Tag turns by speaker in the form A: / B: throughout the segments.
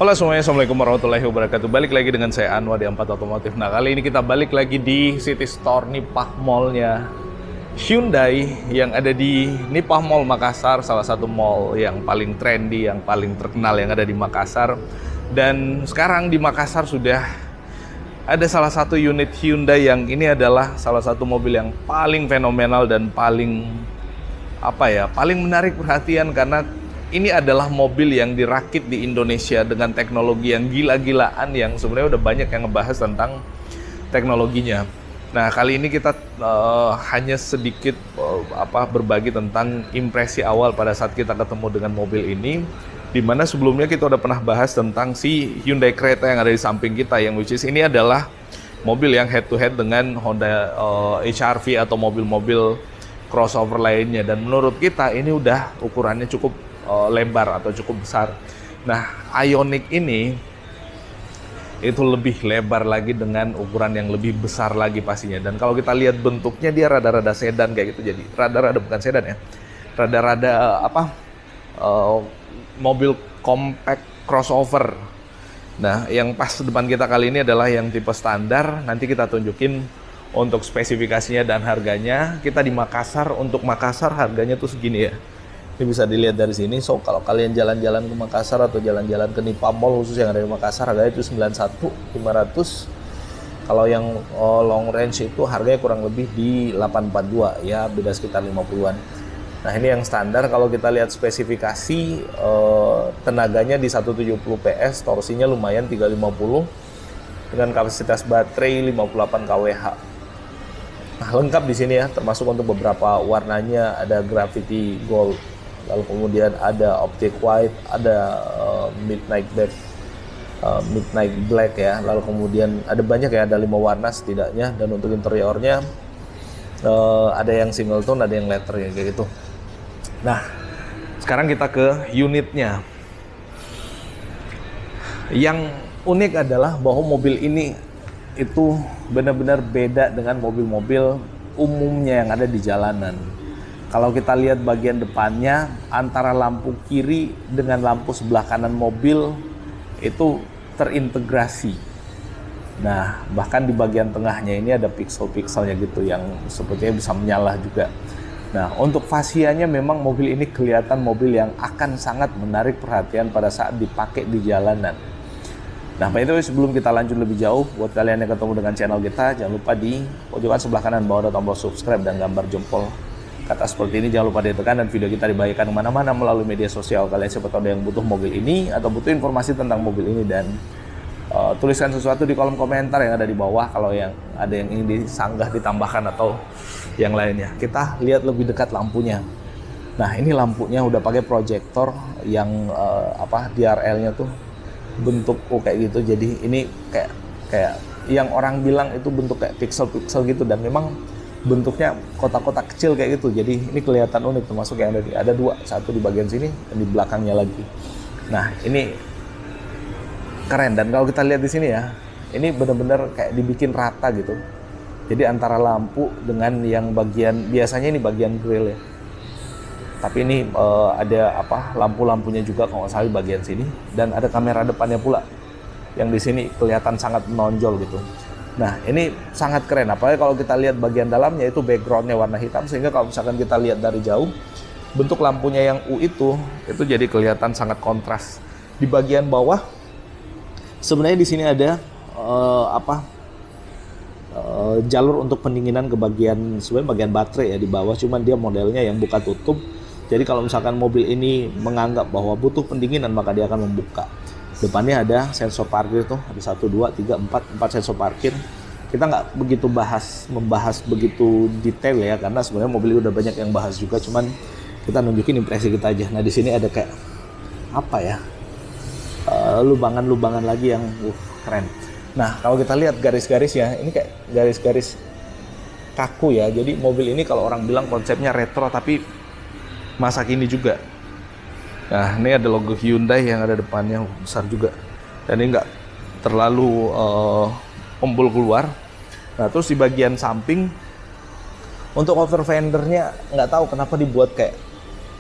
A: Halo semuanya, Assalamualaikum warahmatullahi wabarakatuh. Balik lagi dengan saya Anwar di Empat Otomotif. Nah, kali ini kita balik lagi di City Store Nipah Mall-nya Hyundai yang ada di Nipah Mall Makassar, salah satu mall yang paling trendy, yang paling terkenal yang ada di Makassar. Dan sekarang di Makassar sudah ada salah satu unit Hyundai yang ini adalah salah satu mobil yang paling fenomenal dan paling paling menarik perhatian karena ini adalah mobil yang dirakit di Indonesia dengan teknologi yang gila-gilaan yang sebenarnya udah banyak yang ngebahas tentang teknologinya. Nah, kali ini kita hanya sedikit berbagi tentang impresi awal pada saat kita ketemu dengan mobil ini, di mana sebelumnya kita udah pernah bahas tentang si Hyundai Creta yang ada di samping kita, yang which is ini adalah mobil yang head to head dengan Honda HR-V atau mobil-mobil crossover lainnya, dan menurut kita ini udah ukurannya cukup lebar atau cukup besar. Nah, Ioniq ini itu lebih lebar lagi dengan ukuran yang lebih besar lagi pastinya. Dan kalau kita lihat bentuknya dia rada-rada sedan kayak gitu. Jadi rada-rada bukan sedan ya. Rada-rada mobil compact crossover. Nah, yang pas depan kita kali ini adalah yang tipe standar. Nanti kita tunjukin untuk spesifikasinya dan harganya. Kita di Makassar, untuk Makassar harganya tuh segini ya. Ini bisa dilihat dari sini. So, kalau kalian jalan-jalan ke Makassar atau jalan-jalan ke Nipah Mall khusus yang ada di Makassar, harganya itu 91.500. Kalau yang long range itu harganya kurang lebih di 842, ya beda sekitar 50-an. Nah, ini yang standar. Kalau kita lihat spesifikasi, tenaganya di 170 PS, torsinya lumayan 350 dengan kapasitas baterai 58 kWh. Nah, lengkap di sini ya, termasuk untuk beberapa warnanya ada Gravity Gold. Lalu kemudian ada Optic White, ada Midnight Black ya. Lalu kemudian ada banyak ya, ada 5 warna setidaknya. Dan untuk interiornya ada yang single tone, ada yang leather ya, kayak gitu. Nah, sekarang kita ke unitnya. Yang unik adalah bahwa mobil ini itu benar-benar beda dengan mobil-mobil umumnya yang ada di jalanan. Kalau kita lihat bagian depannya, antara lampu kiri dengan lampu sebelah kanan mobil itu terintegrasi. Nah, bahkan di bagian tengahnya ini ada pixel-pixelnya gitu yang sepertinya bisa menyala juga. Nah, untuk fasianya memang mobil ini kelihatan mobil yang akan sangat menarik perhatian pada saat dipakai di jalanan. Nah, by the way, sebelum kita lanjut lebih jauh, buat kalian yang ketemu dengan channel kita, jangan lupa di pojokan sebelah kanan bawah ada tombol subscribe dan gambar jempol kata seperti ini, jangan lupa ditekan, dan video kita dibagikan kemana-mana melalui media sosial. Kalian siapa tahu ada yang butuh mobil ini atau butuh informasi tentang mobil ini, dan tuliskan sesuatu di kolom komentar yang ada di bawah kalau yang ada yang ingin disanggah, ditambahkan atau yang lainnya. Kita lihat lebih dekat lampunya. Nah, ini lampunya udah pakai proyektor yang DRL-nya tuh bentuk kayak gitu. Jadi ini kayak yang orang bilang itu bentuk kayak pixel-pixel gitu, dan memang bentuknya kotak-kotak kecil kayak gitu. Jadi ini kelihatan unik, termasuk yang ada dua, satu di bagian sini dan di belakangnya lagi. Nah, ini keren. Dan kalau kita lihat di sini ya, ini benar-benar kayak dibikin rata gitu. Jadi antara lampu dengan yang bagian biasanya ini bagian grill ya. Tapi ini ada apa, lampu-lampunya juga kalau nggak salah di bagian sini, dan ada kamera depannya pula yang di sini kelihatan sangat menonjol gitu. Nah, ini sangat keren, apalagi kalau kita lihat bagian dalamnya itu backgroundnya warna hitam, sehingga kalau misalkan kita lihat dari jauh, bentuk lampunya yang U itu jadi kelihatan sangat kontras. Di bagian bawah, sebenarnya di sini ada jalur untuk pendinginan ke sebenarnya bagian baterai ya di bawah, cuman dia modelnya yang buka tutup. Jadi kalau misalkan mobil ini menganggap bahwa butuh pendinginan, maka dia akan membuka. Depannya ada sensor parkir tuh, ada 1, 2, 3, 4 sensor parkir. Kita nggak begitu membahas begitu detail ya, karena sebenarnya mobil ini udah banyak yang bahas juga, cuman kita nunjukin impresi kita aja. Nah, di sini ada kayak apa ya, lubangan-lubangan lagi yang keren. Nah, kalau kita lihat garis-garisnya, ini kayak garis-garis kaku ya. Jadi mobil ini kalau orang bilang konsepnya retro, tapi masa kini juga. Nah, ini ada logo Hyundai yang ada depannya besar juga, dan ini nggak terlalu ombol keluar. Nah, terus di bagian samping untuk over fendernya nggak tahu kenapa dibuat kayak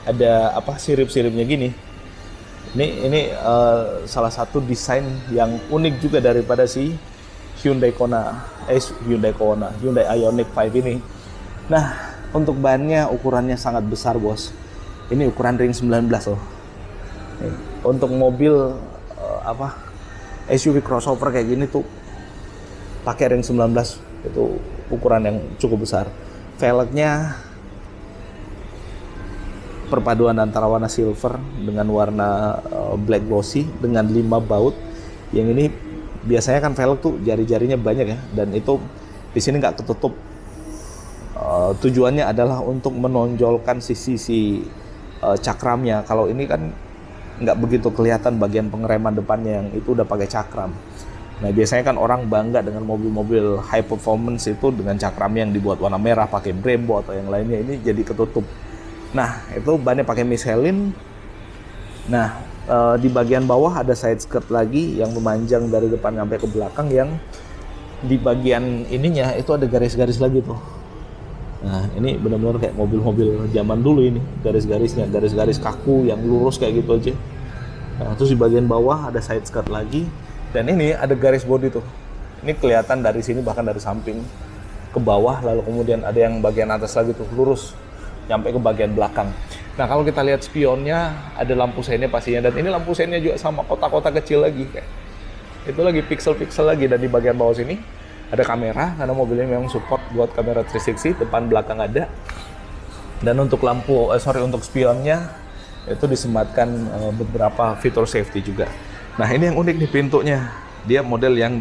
A: ada apa, sirip-siripnya gini. Ini salah satu desain yang unik juga daripada si Hyundai Ioniq 5 ini. Nah, untuk bannya ukurannya sangat besar, bos. Ini ukuran ring 19 loh. Untuk mobil SUV crossover kayak gini tuh pakai ring 19 itu ukuran yang cukup besar. Velgnya perpaduan antara warna silver dengan warna black glossy dengan 5 baut. Yang ini biasanya kan velg tuh jari-jarinya banyak ya, dan itu di sini nggak ketutup. Tujuannya adalah untuk menonjolkan sisi cakramnya. Kalau ini kan nggak begitu kelihatan bagian pengereman depannya yang itu udah pakai cakram. Nah, biasanya kan orang bangga dengan mobil-mobil high performance itu dengan cakram yang dibuat warna merah pakai Brembo atau yang lainnya. Ini jadi ketutup. Nah, itu bannya pakai Michelin. Nah, di bagian bawah ada side skirt lagi yang memanjang dari depan sampai ke belakang, yang di bagian ininya itu ada garis-garis lagi tuh. Nah, ini benar-benar kayak mobil-mobil zaman dulu ini, garis-garisnya, garis-garis kaku yang lurus kayak gitu aja. Nah, terus di bagian bawah ada side skirt lagi, dan ini ada garis bodi tuh. Ini kelihatan dari sini, bahkan dari samping ke bawah, lalu kemudian ada yang bagian atas lagi tuh, lurus sampai ke bagian belakang. Nah, kalau kita lihat spionnya, ada lampu seinnya pastinya, dan ini lampu seinnya juga sama kotak-kotak kecil lagi, kayak itu lagi pixel-pixel lagi. Dan di bagian bawah sini ada kamera, karena mobilnya memang support buat kamera 360, depan belakang ada. Dan untuk untuk spionnya itu disematkan beberapa fitur safety juga. Nah, ini yang unik nih pintunya. Dia model yang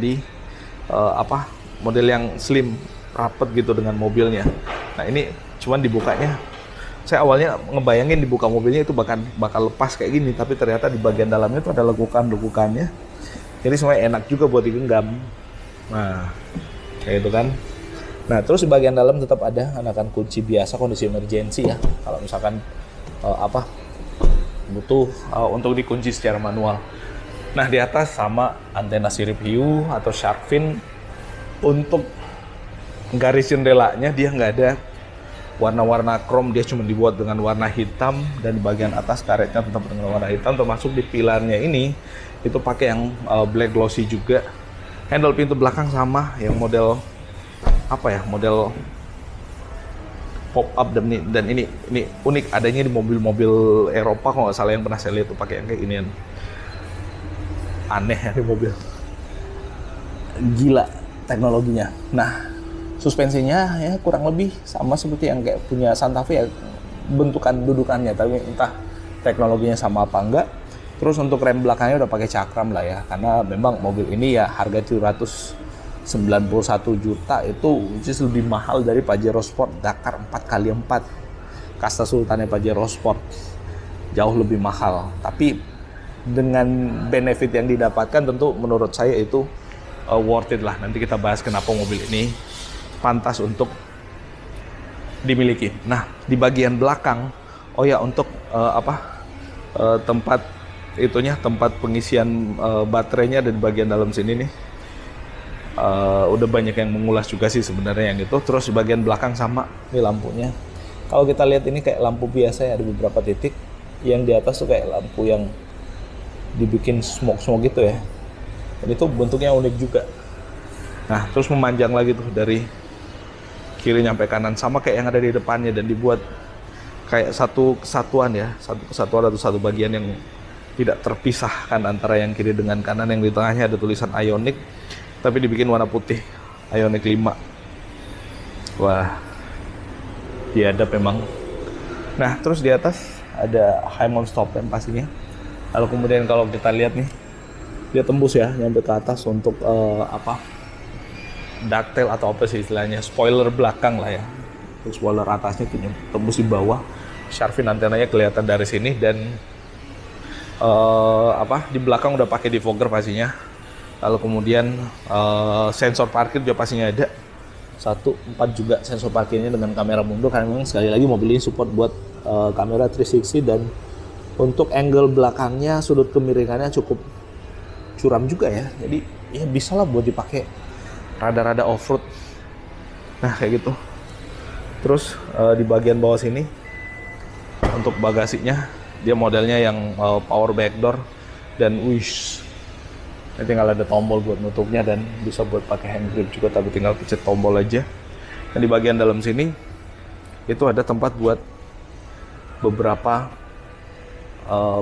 A: model yang slim, rapet gitu dengan mobilnya. Nah, ini cuman dibukanya, saya awalnya ngebayangin dibuka mobilnya itu bakal lepas kayak gini, tapi ternyata di bagian dalamnya itu ada lekukan-lekukannya. Jadi semuanya enak juga buat digenggam. Nah, kayak itu kan. Nah, terus di bagian dalam tetap ada anakan kunci biasa, kondisi emergency ya. Kalau misalkan butuh untuk dikunci secara manual. Nah, di atas sama antena sirip hiu atau shark fin. Untuk garis jendelanya dia nggak ada warna-warna chrome, dia cuma dibuat dengan warna hitam, dan di bagian atas karetnya tetap dengan warna hitam, termasuk di pilarnya ini itu pakai yang black glossy juga. Handle pintu belakang sama yang model model pop up, dan ini unik adanya di mobil-mobil Eropa kalau nggak salah, yang pernah saya lihat tuh pakai yang kayak ginian. Aneh ya di mobil, gila teknologinya. Nah, suspensinya ya kurang lebih sama seperti yang kayak punya Santa Fe ya, bentukan dudukannya, tapi entah teknologinya sama apa enggak. Terus untuk rem belakangnya udah pakai cakram lah ya, karena memang mobil ini ya harga 791 juta itu lebih mahal dari Pajero Sport Dakar 4x4 kasta sultannya Pajero Sport, jauh lebih mahal. Tapi dengan benefit yang didapatkan tentu menurut saya itu worth it lah. Nanti kita bahas kenapa mobil ini pantas untuk dimiliki. Nah, di bagian belakang, untuk tempat pengisian baterainya ada di bagian dalam sini nih. Udah banyak yang mengulas juga sih sebenarnya yang itu. Terus di bagian belakang sama, ini lampunya Kalau kita lihat ini kayak lampu biasa ya, ada beberapa titik. Yang di atas tuh kayak lampu yang dibikin smoke gitu ya. Dan itu bentuknya unik juga. Nah, terus memanjang lagi tuh dari kiri nyampe kanan, sama kayak yang ada di depannya, dan dibuat kayak satu kesatuan ya, satu kesatuan atau satu bagian yang tidak terpisahkan antara yang kiri dengan kanan. Yang di tengahnya ada tulisan Ioniq, tapi dibikin warna putih, Ioniq 5. Wah, biadab memang. Nah, terus di atas ada high mount stop lamp pastinya. Lalu kemudian kalau kita lihat nih, dia tembus ya nyampe ke atas untuk ducktail atau apa sih istilahnya, spoiler belakang lah ya. Terus spoiler atasnya tuh tembus di bawah. Sharvin antenanya kelihatan dari sini, dan di belakang udah pakai defogger pastinya. Lalu kemudian sensor parkir juga pastinya ada. 4 juga sensor parkirnya dengan kamera mundur, karena memang sekali lagi mobil ini support buat kamera 360, dan untuk angle belakangnya, sudut kemiringannya cukup curam juga ya. Jadi ya bisa lah buat dipakai rada-rada off-road. Nah kayak gitu. Terus di bagian bawah sini untuk bagasinya, dia modelnya yang power back door, dan wish, ini tinggal ada tombol buat nutupnya, dan bisa buat pakai hand grip juga, tapi tinggal pencet tombol aja. Dan di bagian dalam sini itu ada tempat buat beberapa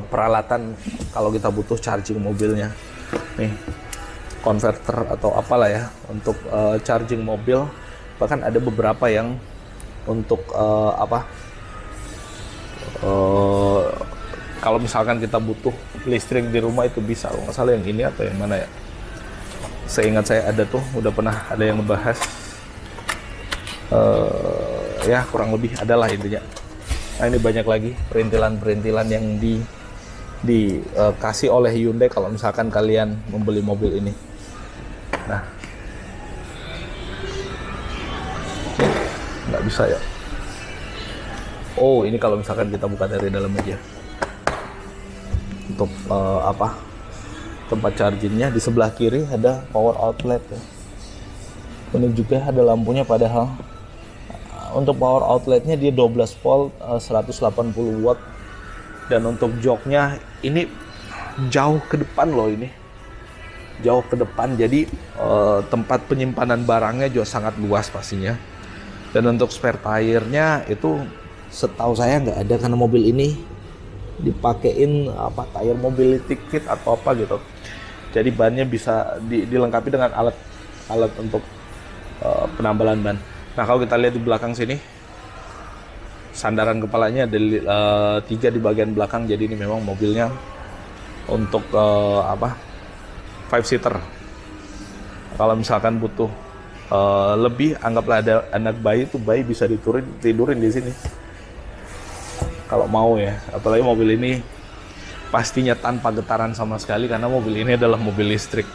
A: peralatan kalau kita butuh charging mobilnya. Nih, konverter atau apalah ya untuk charging mobil. Bahkan ada beberapa yang untuk kalau misalkan kita butuh listrik di rumah itu bisa. Kalau nggak salah yang ini atau yang mana ya, seingat saya ada tuh, udah pernah ada yang ngebahas. Ya kurang lebih adalah intinya. Nah ini banyak lagi perintilan-perintilan yang dikasih oleh Hyundai kalau misalkan kalian membeli mobil ini. Nah, nggak bisa ya. Oh, ini kalau misalkan kita buka dari dalam aja. Untuk tempat chargingnya di sebelah kiri ada power outlet ya. Ini juga ada lampunya, padahal untuk power outletnya dia 12 volt 180 watt. Dan untuk joknya ini jauh ke depan loh, ini jauh ke depan, jadi tempat penyimpanan barangnya juga sangat luas pastinya. Dan untuk spare tire-nya itu setahu saya nggak ada, karena mobil ini dipakein tire mobility kit atau apa gitu. Jadi bannya bisa dilengkapi dengan alat untuk penambalan ban. Nah kalau kita lihat di belakang sini, sandaran kepalanya ada 3 di bagian belakang. Jadi ini memang mobilnya untuk 5-seater. Kalau misalkan butuh lebih, anggaplah ada anak bayi, itu bayi bisa tidurin di sini kalau mau ya. Apalagi mobil ini pastinya tanpa getaran sama sekali, karena mobil ini adalah mobil listrik.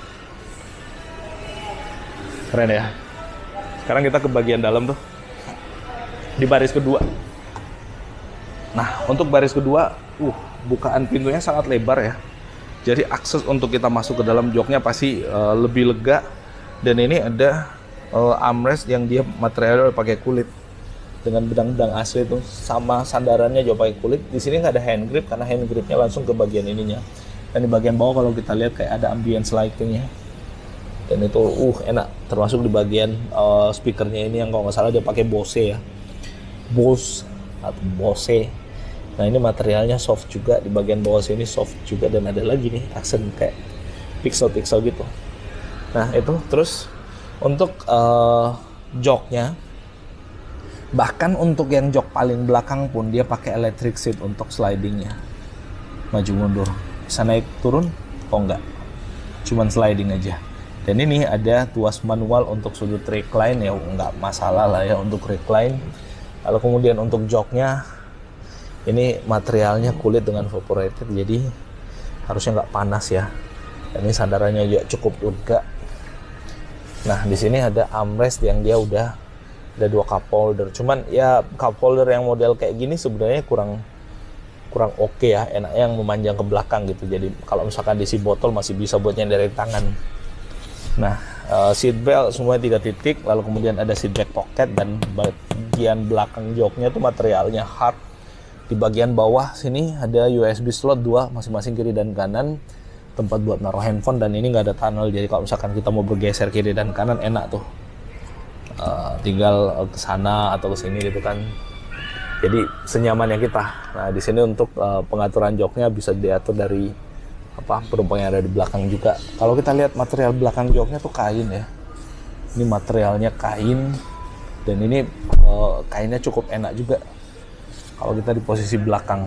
A: Keren ya. Sekarang kita ke bagian dalam tuh, di baris kedua. Nah untuk baris kedua, bukaan pintunya sangat lebar ya. Jadi akses untuk kita masuk ke dalam joknya pasti lebih lega. Dan ini ada armrest yang dia materialnya pakai kulit dengan benang-benang asli itu, sama sandarannya juga pakai kulit. Di sini nggak ada hand grip, karena hand gripnya langsung ke bagian ininya. Dan di bagian bawah kalau kita lihat kayak ada ambience lightingnya. Dan itu enak, termasuk di bagian speakernya ini yang kalau nggak salah dia pakai Bose ya, Bose atau Bose. Nah ini materialnya soft juga, di bagian bawah sini soft juga, dan ada lagi nih aksen kayak pixel-pixel gitu. Nah itu terus untuk joknya, bahkan untuk yang jok paling belakang pun dia pakai electric seat untuk slidingnya, maju mundur, bisa naik turun. Oh enggak, cuman sliding aja. Dan ini ada tuas manual untuk sudut recline ya, nggak masalah lah ya untuk recline. Lalu kemudian untuk joknya, ini materialnya kulit dengan vaporated, jadi harusnya nggak panas ya. Dan ini sandarannya juga cukup lega. Nah di sini ada armrest yang dia udah ada 2 cup holder. Cuman ya cup holder yang model kayak gini sebenarnya kurang oke ya, enaknya yang memanjang ke belakang gitu. Jadi kalau misalkan diisi botol masih bisa buat nyenderin tangan. Nah seat belt semua 3 titik, lalu kemudian ada seat back pocket, dan bagian belakang joknya tuh materialnya hard. Di bagian bawah sini ada USB slot 2 masing-masing kiri dan kanan, tempat buat naruh handphone, dan ini nggak ada tunnel, jadi kalau misalkan kita mau bergeser kiri dan kanan enak tuh, tinggal ke sana atau ke sini gitu kan, jadi senyamannya kita. Nah di sini untuk pengaturan joknya bisa diatur dari penumpang yang ada di belakang juga. Kalau kita lihat material belakang joknya tuh kain ya, ini materialnya kain, dan ini kainnya cukup enak juga kalau kita di posisi belakang.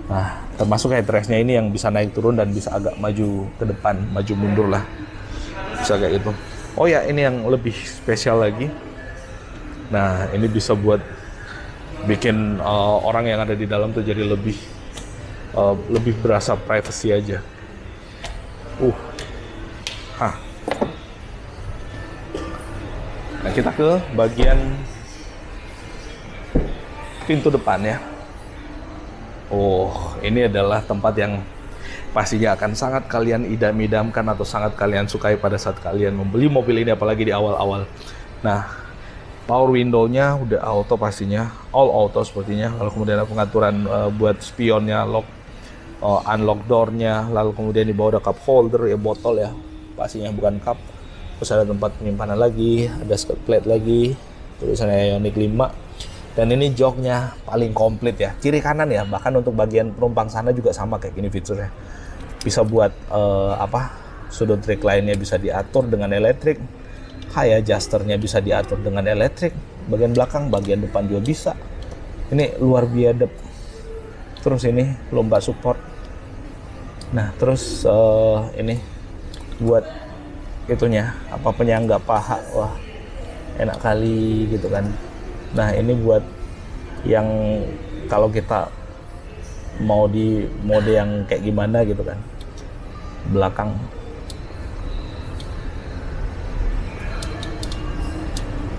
A: Nah, termasuk headrestnya ini yang bisa naik turun dan bisa agak maju ke depan, maju mundur lah, bisa kayak gitu. Oh ya, ini yang lebih spesial lagi. Nah, ini bisa buat bikin orang yang ada di dalam tuh jadi lebih berasa privacy aja. Nah, kita ke bagian pintu depan ya. Ini adalah tempat yang pastinya akan sangat kalian idam-idamkan atau sangat kalian sukai pada saat kalian membeli mobil ini, apalagi di awal-awal. Nah, power window-nya udah auto pastinya, all auto sepertinya. Lalu kemudian ada pengaturan buat spionnya, lock, unlock door-nya. Lalu kemudian di bawah ada cup holder ya, botol ya, pastinya bukan cup. Terus ada tempat penyimpanan lagi, ada skirt plate lagi, tulisannya Ioniq 5. Dan ini joknya paling komplit ya, kiri kanan ya, bahkan untuk bagian penumpang sana juga sama kayak gini fiturnya. Bisa buat sudut trik lainnya bisa diatur dengan elektrik, high adjusternya bisa diatur dengan elektrik, bagian belakang, bagian depan juga bisa. Ini luar biadab. Terus ini lomba support. Nah terus ini buat itunya penyangga paha, wah enak kali gitu kan. Nah ini buat yang kalau kita mau di mode yang kayak gimana gitu kan, belakang.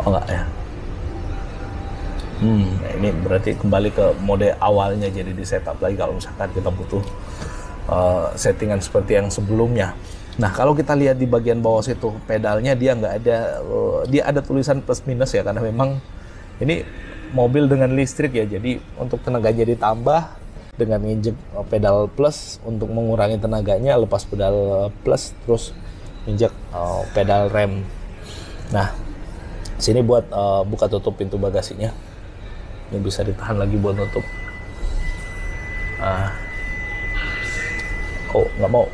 A: Enggak ya. Nah ini berarti kembali ke mode awalnya, jadi di setup lagi kalau misalkan kita butuh settingan seperti yang sebelumnya. Nah kalau kita lihat di bagian bawah situ, pedalnya dia nggak ada, dia ada tulisan plus minus ya, karena memang ini mobil dengan listrik ya, jadi untuk tenaganya ditambah dengan injek pedal plus untuk mengurangi tenaganya, lepas pedal plus terus injek pedal rem. Nah sini buat buka tutup pintu bagasinya, ini bisa ditahan lagi buat nutup. Nggak mau,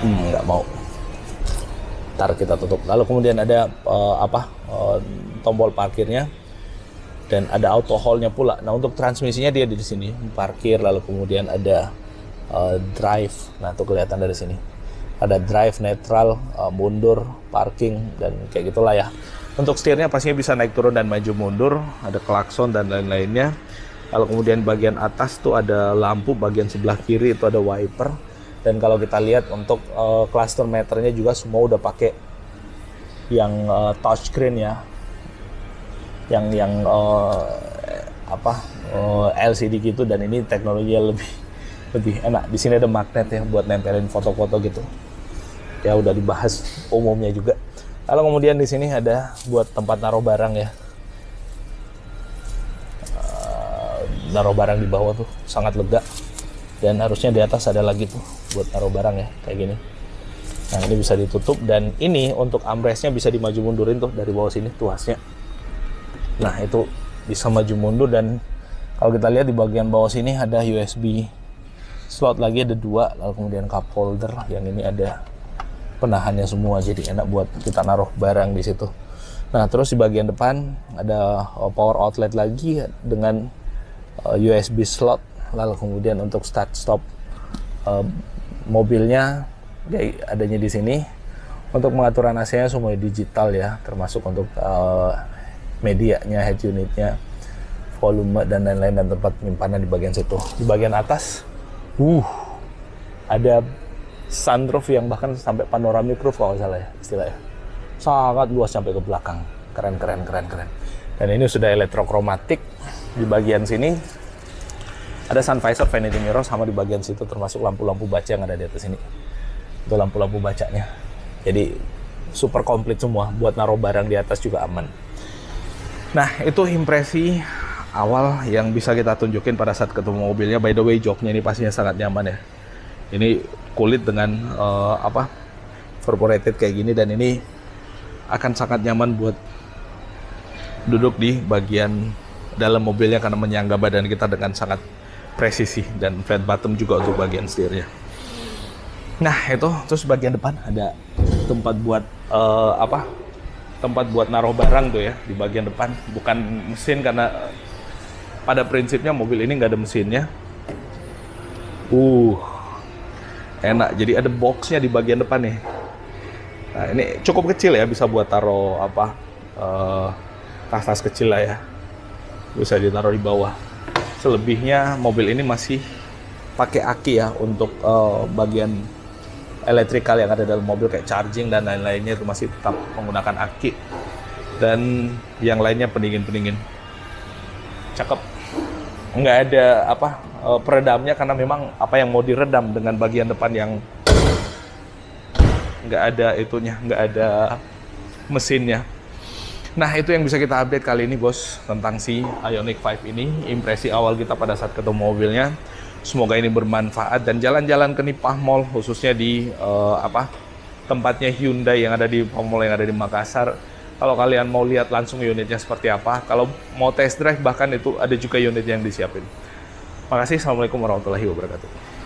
A: nggak mau. Ntar kita tutup. Lalu kemudian ada tombol parkirnya dan ada auto hold-nya pula. Nah untuk transmisinya dia di sini, parkir, lalu kemudian ada drive. Nah tuh kelihatan dari sini. Ada drive, netral, mundur, parking, dan kayak gitulah ya. Untuk setirnya pastinya bisa naik turun dan maju mundur. Ada klakson dan lain-lainnya. Lalu kemudian bagian atas tuh ada lampu, bagian sebelah kiri itu ada wiper. Dan kalau kita lihat untuk cluster meternya juga semua udah pakai yang touchscreen ya, yang LCD gitu, dan ini teknologinya lebih enak. Di sini ada magnet ya buat nempelin foto-foto gitu. Ya udah dibahas umumnya juga. Lalu kemudian di sini ada buat tempat naruh barang ya. Naruh barang di bawah tuh sangat lega. Dan harusnya di atas ada lagi tuh buat taruh barang ya, kayak gini. Nah ini bisa ditutup, dan ini untuk armrestnya bisa dimaju mundurin tuh dari bawah sini tuasnya. Nah itu bisa maju mundur, dan kalau kita lihat di bagian bawah sini ada USB slot lagi, ada 2, lalu kemudian cup holder, yang ini ada penahannya semua, jadi enak buat kita naruh barang di situ. Nah terus di bagian depan ada power outlet lagi dengan USB slot. Lalu kemudian untuk start stop mobilnya ya adanya di sini. Untuk pengaturan AC-nya semua digital ya, termasuk untuk medianya, head unitnya, volume dan lain-lain, dan tempat penyimpanan di bagian situ. Di bagian atas ada sunroof yang bahkan sampai panoramic roof kalau salah ya istilahnya. Sangat luas sampai ke belakang. Keren. Dan ini sudah elektrokromatik. Di bagian sini ada sun visor, vanity mirror, sama di bagian situ termasuk lampu-lampu baca yang ada di atas ini. Itu lampu-lampu bacanya. Jadi super komplit semua, buat naruh barang di atas juga aman. Nah, itu impresi awal yang bisa kita tunjukin pada saat ketemu mobilnya. By the way, joknya ini pastinya sangat nyaman ya. Ini kulit dengan perforated kayak gini, dan ini akan sangat nyaman buat duduk di bagian dalam mobilnya karena menyangga badan kita dengan sangat presisi, dan flat bottom juga untuk bagian setirnya. Nah, itu terus bagian depan ada tempat buat tempat buat naruh barang tuh ya di bagian depan, bukan mesin karena pada prinsipnya mobil ini nggak ada mesinnya. Enak, jadi ada boxnya di bagian depan nih. Nah, ini cukup kecil ya, bisa buat taruh tas-tas kecil lah ya, bisa ditaruh di bawah. Selebihnya mobil ini masih pakai aki ya untuk bagian elektrikal yang ada dalam mobil kayak charging dan lain-lainnya, itu masih tetap menggunakan aki, dan yang lainnya pendingin. Cakep. Nggak ada peredamnya karena memang apa yang mau diredam dengan bagian depan yang nggak ada itunya, nggak ada mesinnya. Nah, itu yang bisa kita update kali ini, bos, tentang si Ioniq 5 ini. Impresi awal kita pada saat ketemu mobilnya. Semoga ini bermanfaat, dan jalan-jalan ke Nipah Mall, khususnya di tempatnya Hyundai yang ada di Mall yang ada di Makassar. Kalau kalian mau lihat langsung unitnya seperti apa, kalau mau test drive bahkan itu ada juga unit yang disiapin. Makasih, assalamualaikum warahmatullahi wabarakatuh.